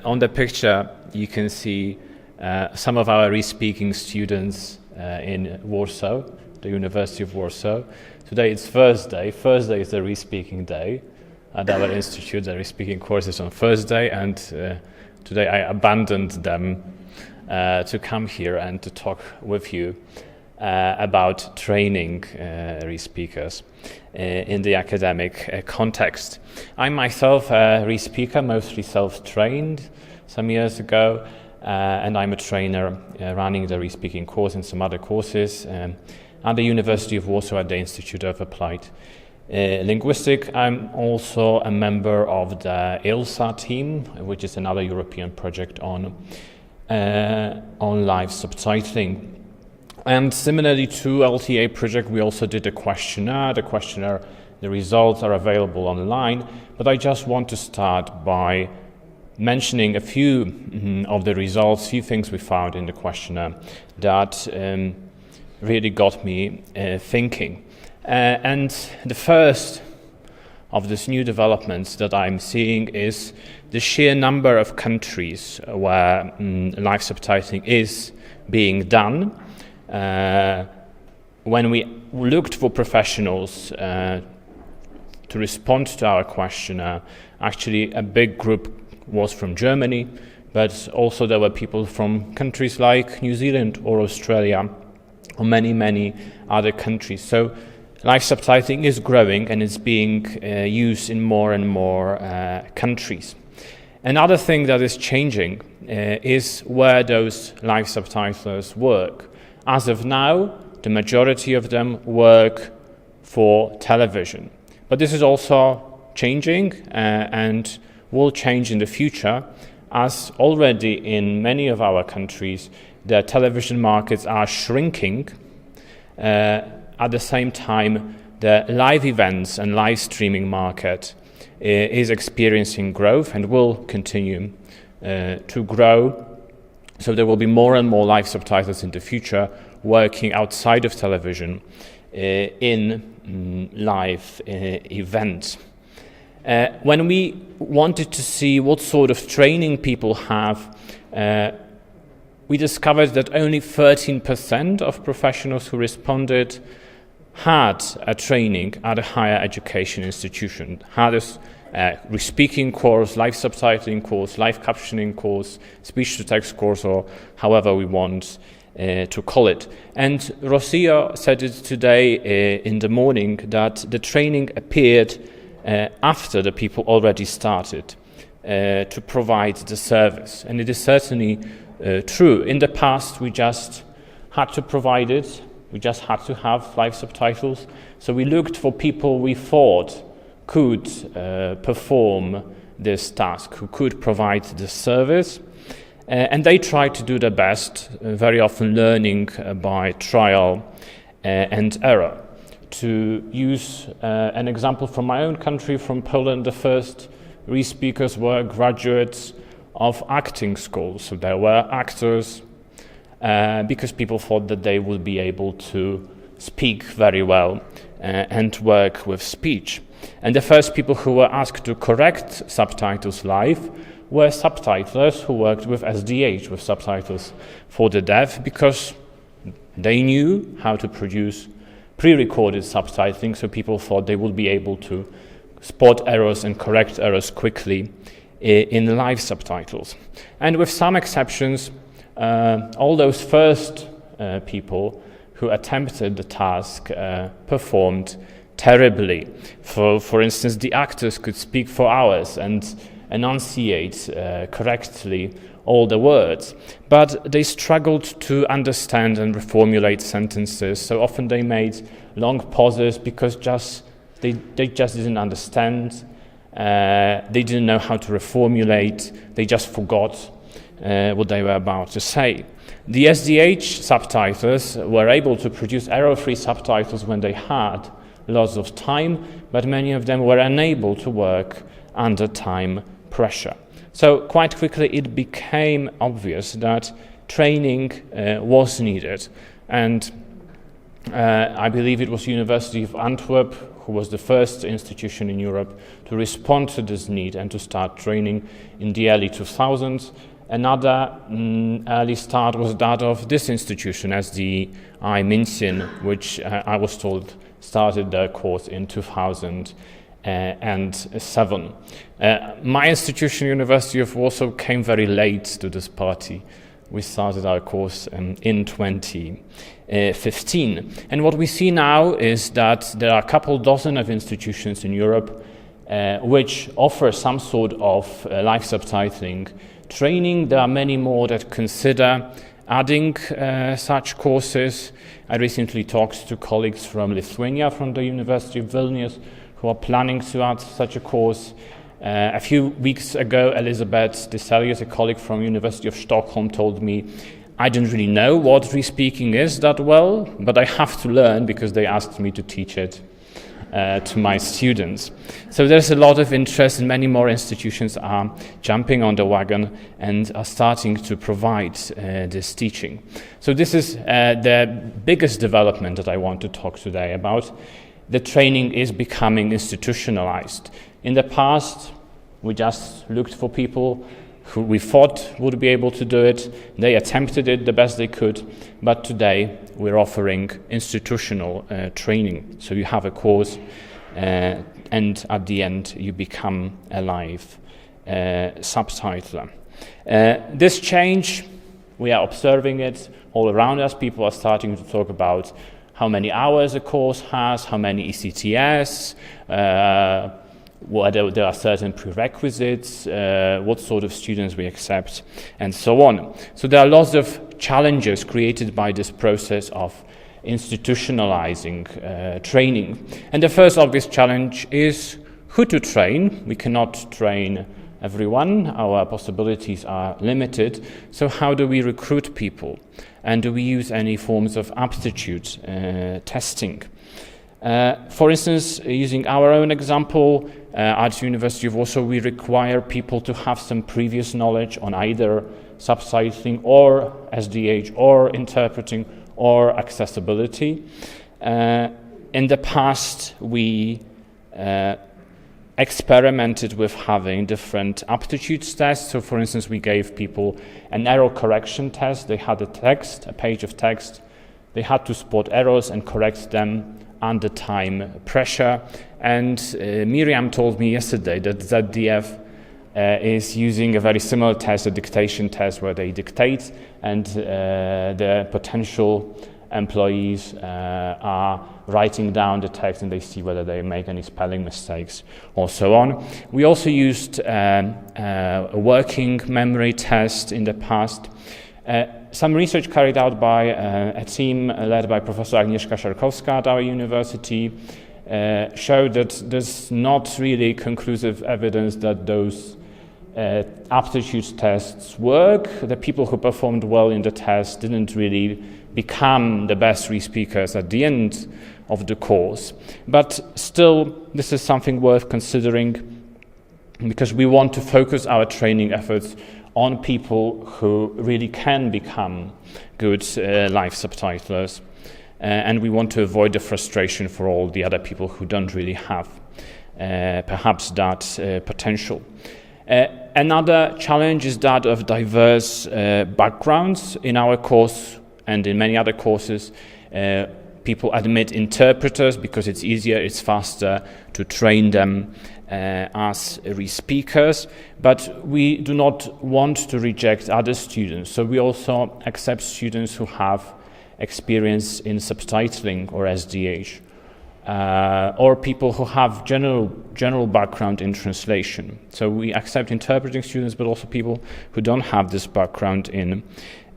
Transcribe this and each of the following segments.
On the picture, you can see some of our re-speaking students in Warsaw, the University of Warsaw. Today it's Thursday. Thursday is the re-speaking day at our institute. The re-speaking course is on Thursday, and today I abandoned them to come here and to talk with you about training re-speakers in the academic context. I'm myself a re-speaker, mostly self-trained some years ago, and I'm a trainer running the re-speaking course and some other courses at the University of Warsaw at the Institute of Applied Linguistics. I'm also a member of the LTA team, which is another European project on live subtitling. And similarly to LTA project, we also did a questionnaire. The results are available online, but I just want to start by mentioning a few of the results, few things we found in the questionnaire that really got me thinking. And the first of these new developments that I'm seeing is the sheer number of countries where live subtitling is being done. When we looked for professionals to respond to our questionnaire, actually a big group was from Germany, but also there were people from countries like New Zealand or Australia or many other countries. So live subtitling is growing and it's being used in more and more countries. Another thing that is changing is where those live subtitlers work. As of now, the majority of them work for television. But this is also changing and will change in the future, as already in many of our countries, the television markets are shrinking. At the same time, the live events and live streaming market is experiencing growth and will continue to grow. So there will be more and more live subtitles in the future working outside of television in live events. When we wanted to see what sort of training people have, we discovered that only 13% of professionals who responded had a training at a higher education institution, had a re-speaking course, live subtitling course, live captioning course, speech-to-text course, or however we want to call it. And Rocio said it today in the morning that the training appeared after the people already started to provide the service. And it is certainly true. In the past, we just had to provide it. We just had to have live subtitles. So we looked for people we thought could perform this task, who could provide the service. And they tried to do their best, very often learning by trial and error. To use an example from my own country, from Poland, the first re-speakers were graduates of acting schools. So they were actors because people thought that they would be able to speak very well and work with speech. And the first people who were asked to correct subtitles live were subtitlers who worked with SDH, with subtitles for the deaf, because they knew how to produce pre-recorded subtitling, so people thought they would be able to spot errors and correct errors quickly in live subtitles. And with some exceptions, all those first people who attempted the task performed terribly. For instance, the actors could speak for hours and enunciate correctly all the words, but they struggled to understand and reformulate sentences. So often they made long pauses because they just didn't understand. They didn't know how to reformulate. They just forgot what they were about to say. The SDH subtitles were able to produce error-free subtitles when they had lots of time, but many of them were unable to work under time pressure. So quite quickly it became obvious that training was needed, and I believe it was University of Antwerp who was the first institution in Europe to respond to this need and to start training in the early 2000s. Another early start was that of this institution, SDI München, which I was told started their course in 2007. My institution, University of Warsaw, came very late to this party. We started our course in 2015. And what we see now is that there are a couple dozen of institutions in Europe which offer some sort of live subtitling training. There are many more that consider adding such courses. I recently talked to colleagues from Lithuania, from the University of Vilnius, who are planning to add such a course. A few weeks ago, Elizabeth Deselius, a colleague from University of Stockholm, told me, I don't really know what respeaking is that well, but I have to learn because they asked me to teach it to my students. So there's a lot of interest, and many more institutions are jumping on the wagon and are starting to provide this teaching. So this is the biggest development that I want to talk today about. The training is becoming institutionalized. In the past, we just looked for people who we thought would be able to do it. They attempted it the best they could, but today we're offering institutional training. So you have a course and at the end you become a live subtitler. This change, we are observing it all around us. People are starting to talk about how many hours a course has, how many ECTS, whether there are certain prerequisites, what sort of students we accept, and so on. So there are lots of challenges created by this process of institutionalizing training. And the first obvious challenge is who to train. We cannot train everyone. Our possibilities are limited. So how do we recruit people? And do we use any forms of aptitude testing? For instance, using our own example, at University of Warsaw, we require people to have some previous knowledge on either subtitling or SDH or interpreting or accessibility. In the past, we experimented with having different aptitude tests. So, for instance, we gave people an error correction test. They had a page of text. They had to spot errors and correct them under time pressure. And Miriam told me yesterday that ZDF is using a very similar test, a dictation test, where they dictate and the potential employees are writing down the text and they see whether they make any spelling mistakes or so on. We also used a working memory test in the past. Some research carried out by a team led by Professor Agnieszka Szarkowska at our university showed that there's not really conclusive evidence that those aptitude tests work. The people who performed well in the test didn't really become the best respeakers at the end of the course. But still, this is something worth considering because we want to focus our training efforts on people who really can become good live subtitlers. And we want to avoid the frustration for all the other people who don't really have perhaps that potential. Another challenge is that of diverse backgrounds. In our course and in many other courses, people admit interpreters because it's easier, it's faster to train them as respeakers, but we do not want to reject other students. So we also accept students who have experience in subtitling or SDH, or people who have general background in translation. So we accept interpreting students, but also people who don't have this background in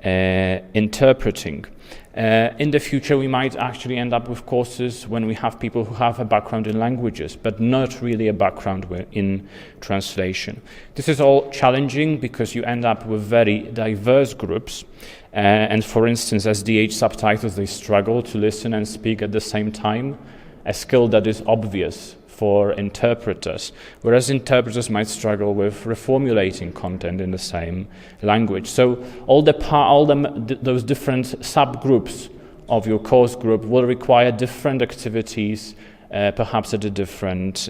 interpreting. In the future, we might actually end up with courses when we have people who have a background in languages, but not really a background in translation. This is all challenging because you end up with very diverse groups. And for instance, SDH subtitles, they struggle to listen and speak at the same time, a skill that is obvious for interpreters, whereas interpreters might struggle with reformulating content in the same language. So those different subgroups of your course group will require different activities perhaps at a different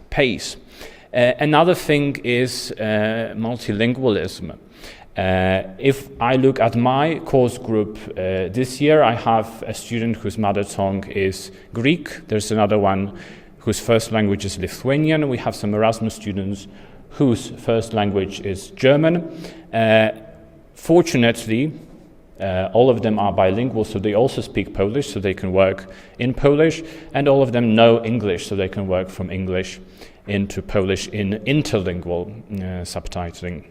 pace. Another thing is multilingualism. If I look at my course group this year, I have a student whose mother tongue is Greek. There's another one whose first language is Lithuanian. We have some Erasmus students whose first language is German. Fortunately, all of them are bilingual, so they also speak Polish, so they can work in Polish, and all of them know English, so they can work from English into Polish in interlingual subtitling.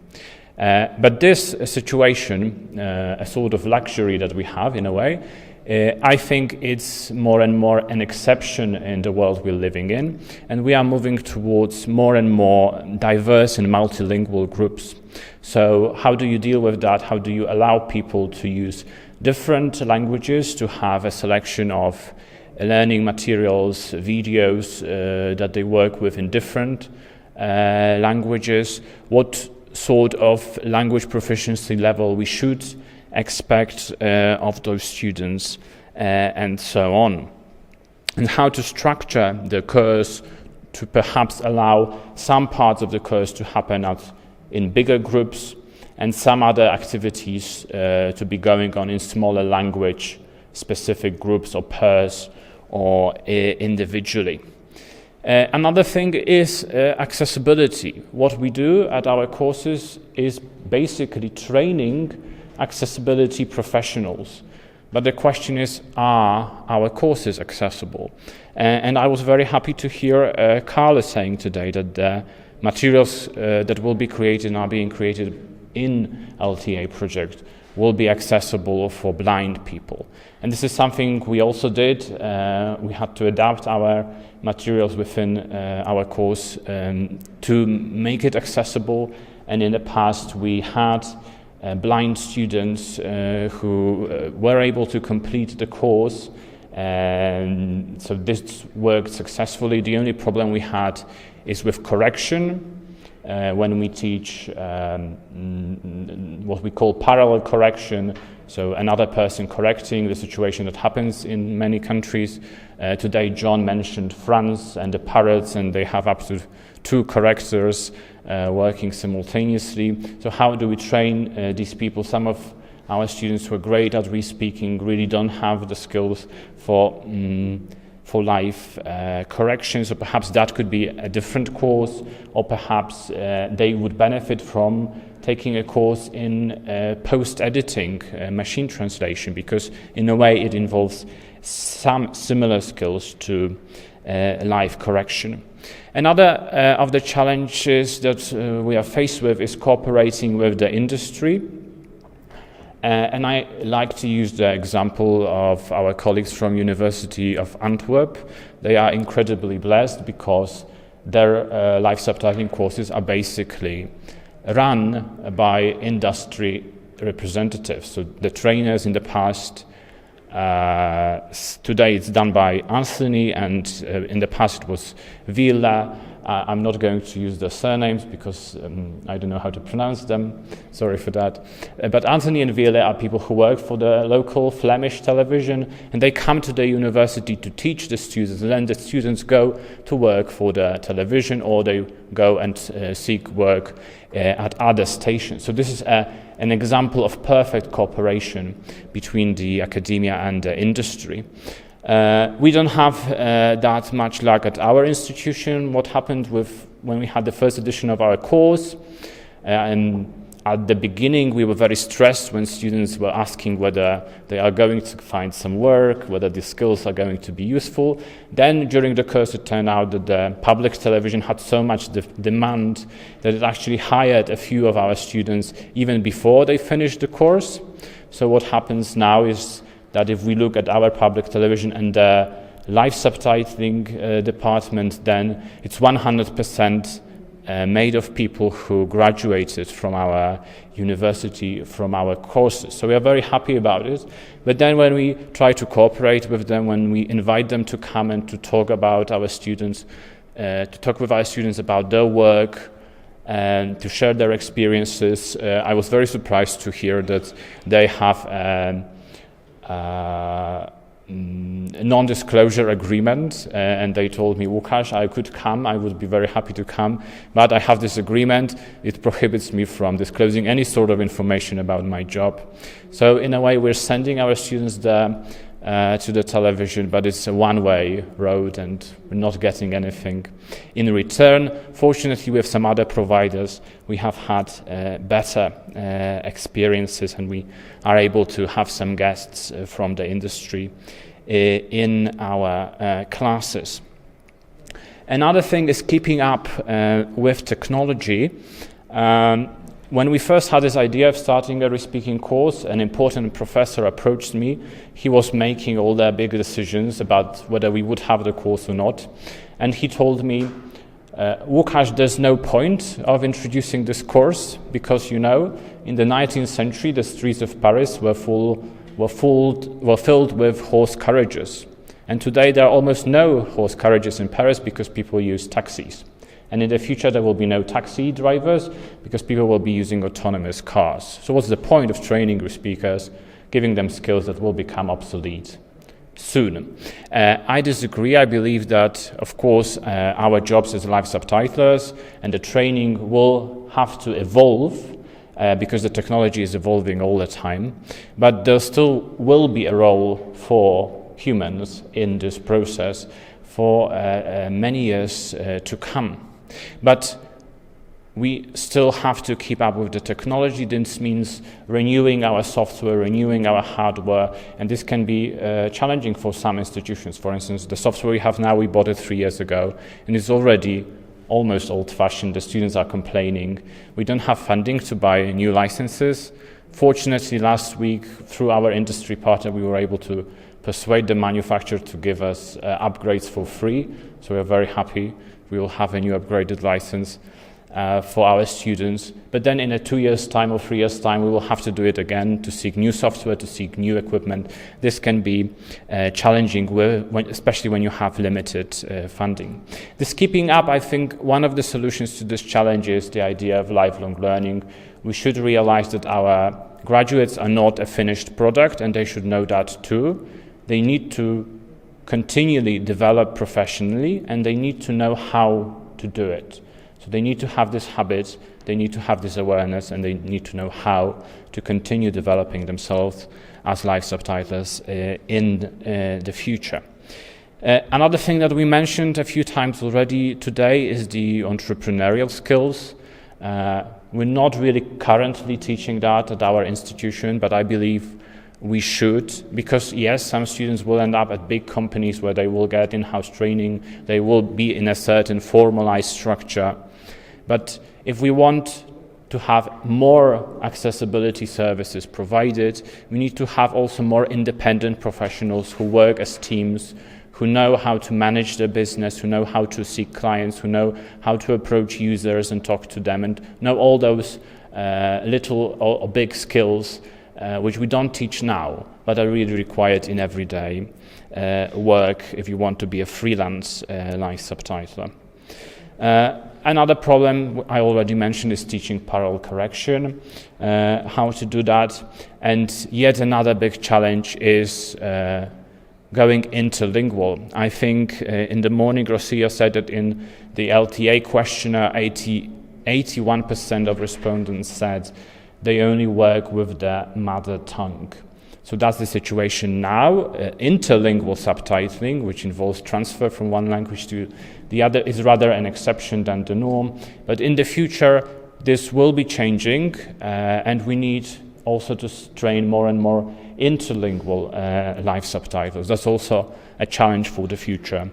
But this situation, a sort of luxury that we have in a way, I think it's more and more an exception in the world we're living in, and we are moving towards more and more diverse and multilingual groups. So how do you deal with that? How do you allow people to use different languages, to have a selection of learning materials, videos that they work with in different languages? What sort of language proficiency level we should expect of those students, and so on. And how to structure the course to perhaps allow some parts of the course to happen in bigger groups and some other activities to be going on in smaller language specific groups or pairs or individually. Another thing is accessibility. What we do at our courses is basically training accessibility professionals. But the question is, are our courses accessible? And I was very happy to hear Carla saying today that the materials that will be created and are being created in LTA project will be accessible for blind people. And this is something we also did. We had to adapt our materials within our course to make it accessible. And in the past, we had blind students who were able to complete the course. And so this worked successfully. The only problem we had is with correction. When we teach what we call parallel correction, so another person correcting the situation that happens in many countries. Today John mentioned France and the parrots, and they have up to 2 correctors working simultaneously. So how do we train these people? Some of our students who are great at re-speaking really don't have the skills for live corrections, so perhaps that could be a different course, or perhaps they would benefit from taking a course in post-editing, machine translation, because in a way it involves some similar skills to live correction. Another of the challenges that we are faced with is cooperating with the industry. And I like to use the example of our colleagues from University of Antwerp. They are incredibly blessed because their live subtitling courses are basically run by industry representatives. So the trainers in the past, today it's done by Anthony, and in the past it was Villa. I'm not going to use the surnames because I don't know how to pronounce them. Sorry for that. But Anthony and Ville are people who work for the local Flemish television, and they come to the university to teach the students, and then the students go to work for the television, or they go and seek work at other stations. So this is an example of perfect cooperation between the academia and the industry. We don't have that much luck at our institution. What happened when we had the first edition of our course, and at the beginning we were very stressed when students were asking whether they are going to find some work, whether the skills are going to be useful. Then during the course it turned out that the public television had so much demand that it actually hired a few of our students even before they finished the course. So what happens now is that if we look at our public television and the live subtitling department, then it's 100% made of people who graduated from our university, from our courses. So we are very happy about it. But then when we try to cooperate with them, when we invite them to come and to talk about our students, to talk with our students about their work, and to share their experiences, I was very surprised to hear that they have non-disclosure agreement, and they told me, Lukasz, I could come, I would be very happy to come, but I have this agreement, it prohibits me from disclosing any sort of information about my job. So in a way, we're sending our students there to the television, but it's a one-way road and we're not getting anything in return. Fortunately, with some other providers, we have had better experiences, and we are able to have some guests from the industry in our classes. Another thing is keeping up with technology. When we first had this idea of starting a respeaking course, an important professor approached me. He was making all the big decisions about whether we would have the course or not. And he told me, Lukasz, there's no point of introducing this course because, in the 19th century, the streets of Paris were filled with horse carriages. And today there are almost no horse carriages in Paris because people use taxis. And in the future, there will be no taxi drivers because people will be using autonomous cars. So what's the point of training respeakers, giving them skills that will become obsolete soon? I disagree. I believe that, of course, our jobs as live subtitlers and the training will have to evolve because the technology is evolving all the time. But there still will be a role for humans in this process for many years to come. But we still have to keep up with the technology. This means renewing our software, renewing our hardware, and this can be challenging for some institutions. For instance, the software we have now, we bought it 3 years ago, and it's already almost old-fashioned. The students are complaining. We don't have funding to buy new licenses. Fortunately, last week, through our industry partner, we were able to persuade the manufacturer to give us upgrades for free, so we're very happy. We will have a new upgraded license for our students. But then in 2 years' time or 3 years' time, we will have to do it again to seek new software, to seek new equipment. This can be challenging, especially when you have limited funding. This keeping up, I think, one of the solutions to this challenge is the idea of lifelong learning. We should realize that our graduates are not a finished product, and they should know that too. They need to continually develop professionally, and they need to know how to do it. So they need to have this habit, they need to have this awareness, and they need to know how to continue developing themselves as live subtitlers in the future. Another thing that we mentioned a few times already today is the entrepreneurial skills. We're not really currently teaching that at our institution, but I believe we should, because yes, some students will end up at big companies where they will get in-house training, they will be in a certain formalized structure. But if we want to have more accessibility services provided, we need to have also more independent professionals who work as teams, who know how to manage their business, who know how to seek clients, who know how to approach users and talk to them, and know all those little or big skills which we don't teach now, but are really required in everyday work if you want to be a freelance live subtitler. Another problem I already mentioned is teaching parallel correction, how to do that. And yet another big challenge is going interlingual. I think in the morning Rosia said that in the LTA questionnaire, 81% of respondents said they only work with their mother tongue. So that's the situation now. Interlingual subtitling, which involves transfer from one language to the other, is rather an exception than the norm. But in the future, this will be changing, and we need also to train more and more interlingual live subtitles. That's also a challenge for the future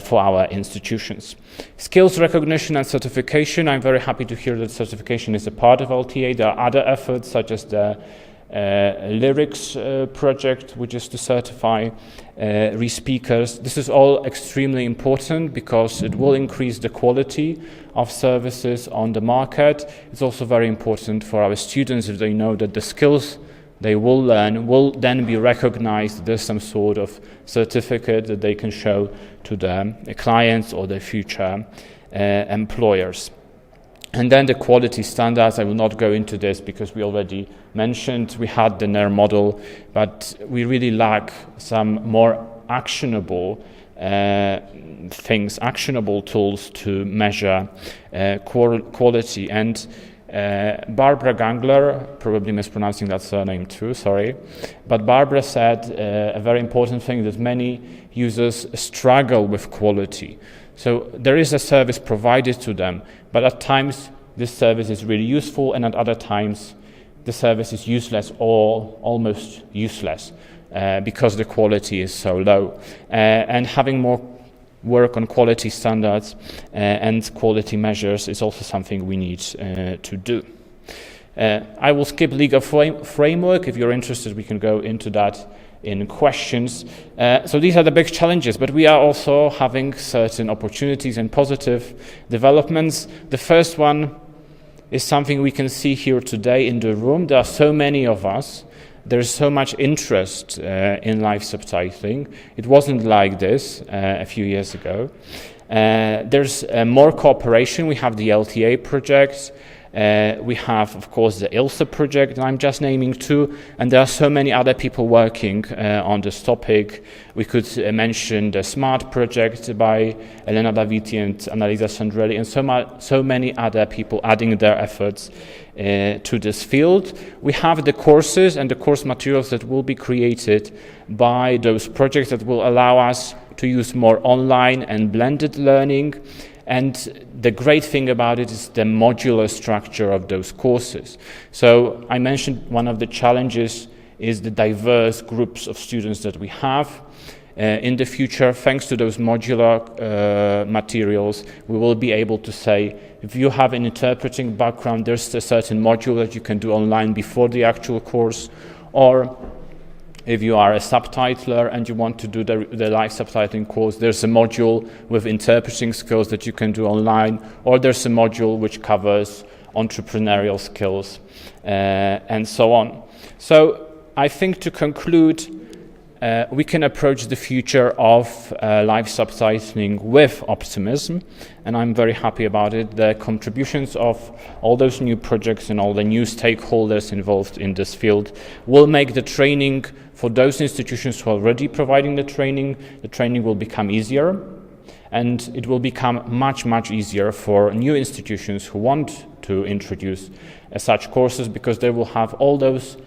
for our institutions. Skills recognition and certification. I'm very happy to hear that certification is a part of LTA. There are other efforts such as the lyrics project, which is to certify respeakers. This is all extremely important because it will increase the quality of services on the market. It's also very important for our students if they know that the skills they will learn will then be recognized. There's some sort of certificate that they can show to their clients or their future employers. And then the quality standards, I will not go into this because we already mentioned, we had the NER model, but we really lack some more actionable things, actionable tools to measure quality. And Barbara Gangler, probably mispronouncing that surname too, sorry, but Barbara said a very important thing, that many users struggle with quality. So there is a service provided to them, but at times this service is really useful, and at other times the service is useless or almost useless because the quality is so low. And having more work on quality standards and quality measures is also something we need to do. I will skip legal framework. If you're interested, we can go into that in questions. So these are the big challenges, but we are also having certain opportunities and positive developments. The first one is something we can see here today in the room. There are so many of us. There's so much interest in live subtitling. It wasn't like this a few years ago. There's more cooperation. We have the LTA project. We have, of course, the ILSA project, and I'm just naming two, and there are so many other people working on this topic. We could mention the SMART project by Elena Daviti and Annalisa Sandrelli, and so many other people adding their efforts to this field. We have the courses and the course materials that will be created by those projects that will allow us to use more online and blended learning. And the great thing about it is the modular structure of those courses. So I mentioned one of the challenges is the diverse groups of students that we have. In the future, thanks to those modular materials, we will be able to say, if you have an interpreting background, there's a certain module that you can do online before the actual course, or if you are a subtitler and you want to do the live subtitling course, there's a module with interpreting skills that you can do online, or there's a module which covers entrepreneurial skills, and so on. So I think to conclude, we can approach the future of live subtitling with optimism, and I'm very happy about it. The contributions of all those new projects and all the new stakeholders involved in this field will make the training for those institutions who are already providing the training will become easier, and it will become much, much easier for new institutions who want to introduce such courses, because they will have all those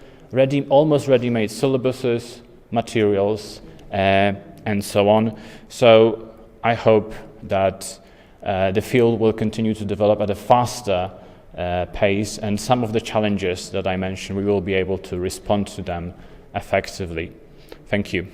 almost ready-made syllabuses, materials, and so on. So I hope that the field will continue to develop at a faster pace, and some of the challenges that I mentioned, we will be able to respond to them effectively. Thank you.